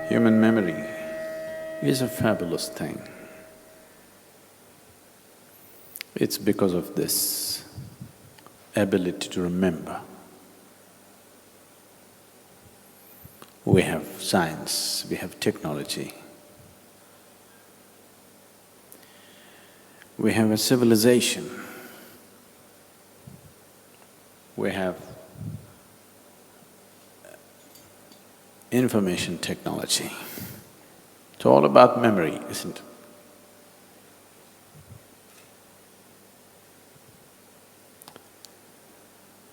Human memory is a fabulous thing. It's because of this ability to remember. We have science, we have technology, we have a civilization, we have information technology. It's all about memory, isn't it?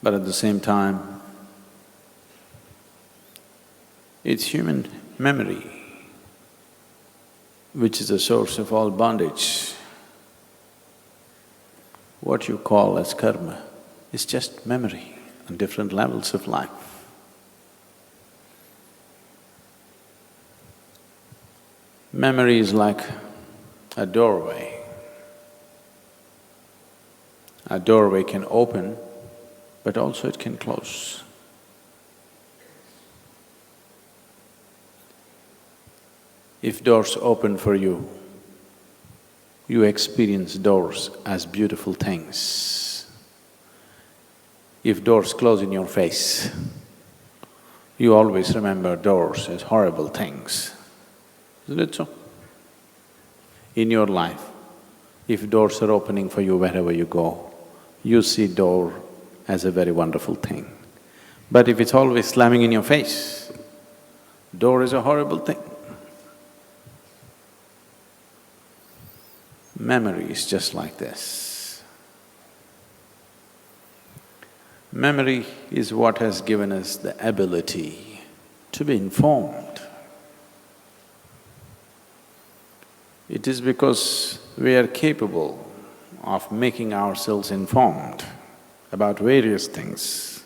But at the same time, it's human memory which is the source of all bondage. What you call as karma is just memory on different levels of life. Memory is like a doorway. A doorway can open, but also it can close. If doors open for you, you experience doors as beautiful things. If doors close in your face, you always remember doors as horrible things. Isn't it so? In your life, if doors are opening for you wherever you go, you see door as a very wonderful thing. But if it's always slamming in your face, door is a horrible thing. Memory is just like this. Memory is what has given us the ability to be informed. It is because we are capable of making ourselves informed about various things.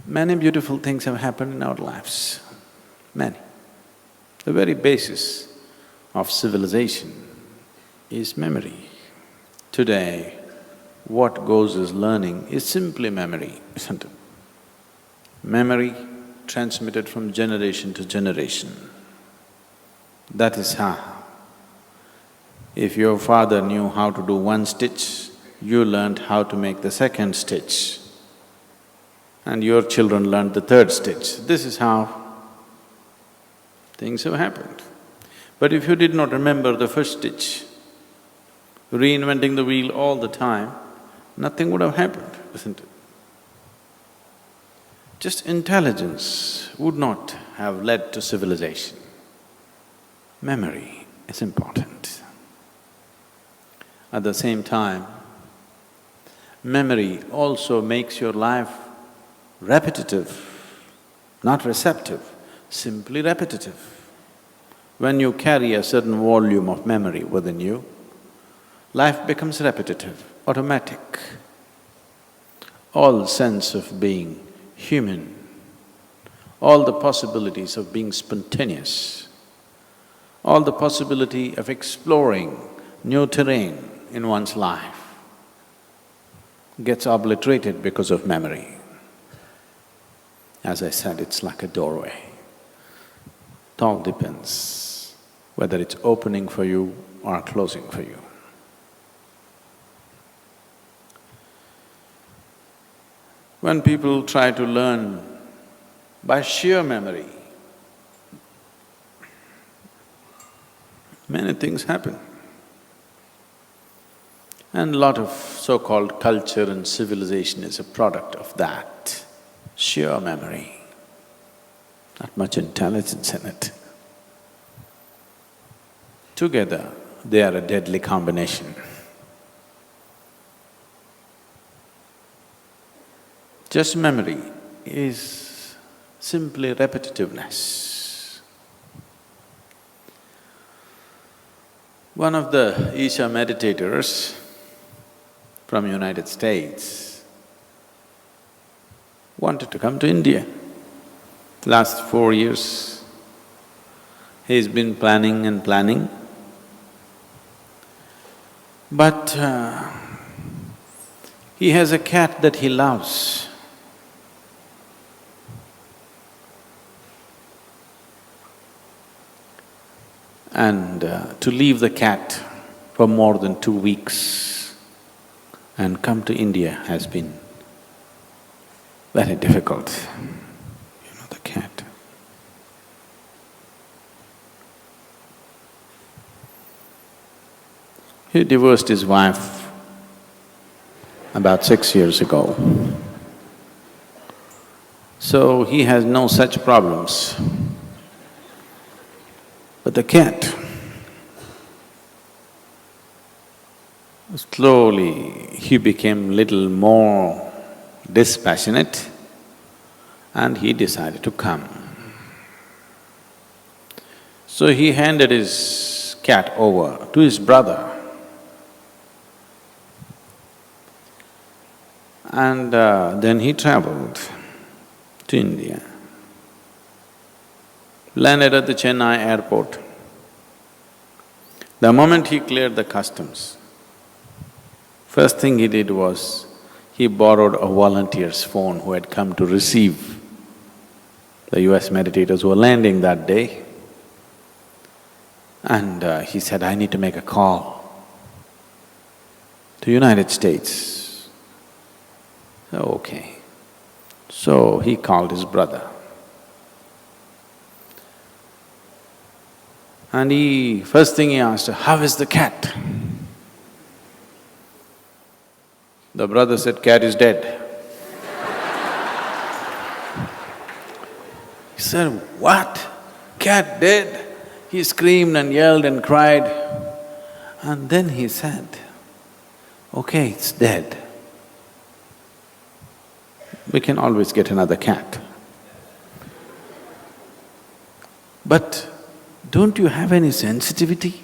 Many beautiful things have happened in our lives, many. The very basis of civilization is memory. Today, what goes as learning is simply memory, isn't it? Memory transmitted from generation to generation. That is how. If your father knew how to do one stitch, you learned how to make the second stitch, and your children learned the third stitch. This is how things have happened. But if you did not remember the first stitch, reinventing the wheel all the time, nothing would have happened, isn't it? Just intelligence would not have led to civilization. Memory is important. At the same time, memory also makes your life repetitive, not receptive, simply repetitive. When you carry a certain volume of memory within you, life becomes repetitive, automatic. All sense of being human, all the possibilities of being spontaneous, all the possibility of exploring new terrain in one's life gets obliterated because of memory. As I said, it's like a doorway. It all depends whether it's opening for you or closing for you. When people try to learn by sheer memory, many things happen. And a lot of so-called culture and civilization is a product of that, sheer memory, not much intelligence in it. Together, they are a deadly combination. Just memory is simply repetitiveness. One of the Isha meditators from United States wanted to come to India. Last 4 years, he's been planning and planning, but he has a cat that he loves. and to leave the cat for more than 2 weeks and come to India has been very difficult. You know, the cat. He divorced his wife about 6 years ago. So he has no such problems. But the cat, slowly he became little more dispassionate and he decided to come. So he handed his cat over to his brother. And then he traveled to India, landed at the Chennai airport. The moment he cleared the customs, first thing he did was, he borrowed a volunteer's phone who had come to receive the US meditators who were landing that day. And he said, I need to make a call to United States. Okay. So he called his brother. And first thing he asked, how is the cat? The brother said, cat is dead. He said, what? Cat dead? He screamed and yelled and cried. And then he said, okay, it's dead. We can always get another cat. But don't you have any sensitivity?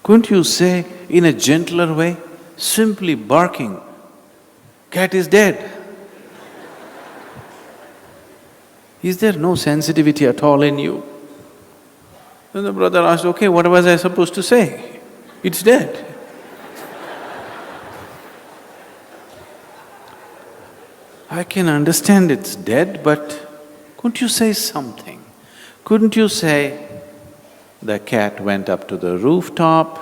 Couldn't you say in a gentler way, simply barking, cat is dead? Is there no sensitivity at all in you? Then the brother asked, okay, what was I supposed to say? It's dead. I can understand it's dead, but couldn't you say something? Couldn't you say, the cat went up to the rooftop,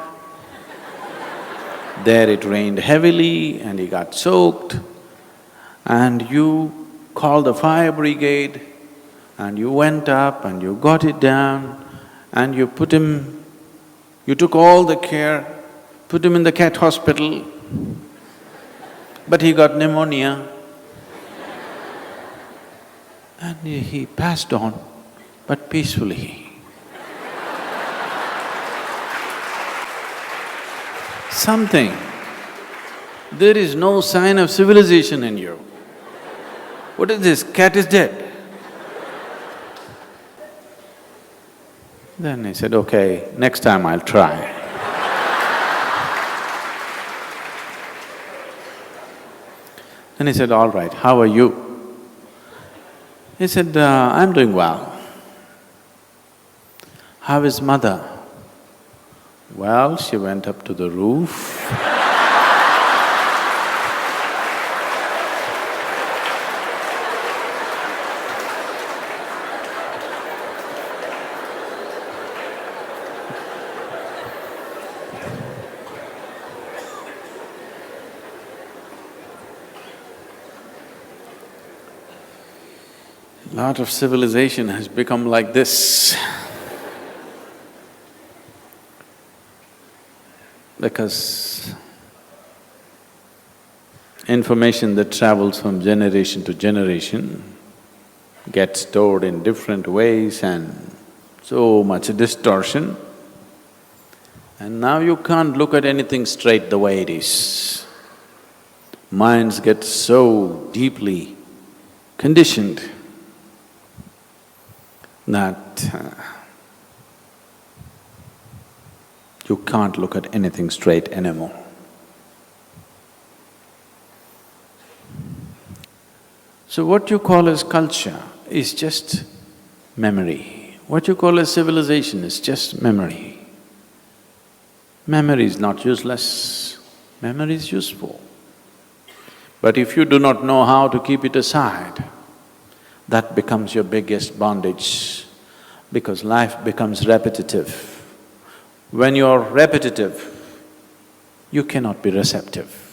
there it rained heavily and he got soaked, and you called the fire brigade, and you went up and you got it down, and you took all the care, put him in the cat hospital, but he got pneumonia. And he passed on, but peacefully. Something. There is no sign of civilization in you. What is this? Cat is dead. Then he said, okay, next time I'll try. Then he said, all right, how are you? He said, I'm doing well. How is mother? Well, she went up to the roof. Lot of civilization has become like this because information that travels from generation to generation gets stored in different ways and so much distortion, and now you can't look at anything straight the way it is. Minds get so deeply conditioned that you can't look at anything straight anymore. So what you call as culture is just memory. What you call as civilization is just memory. Memory is not useless, memory is useful. But if you do not know how to keep it aside, that becomes your biggest bondage. because life becomes repetitive. When you're repetitive, you cannot be receptive.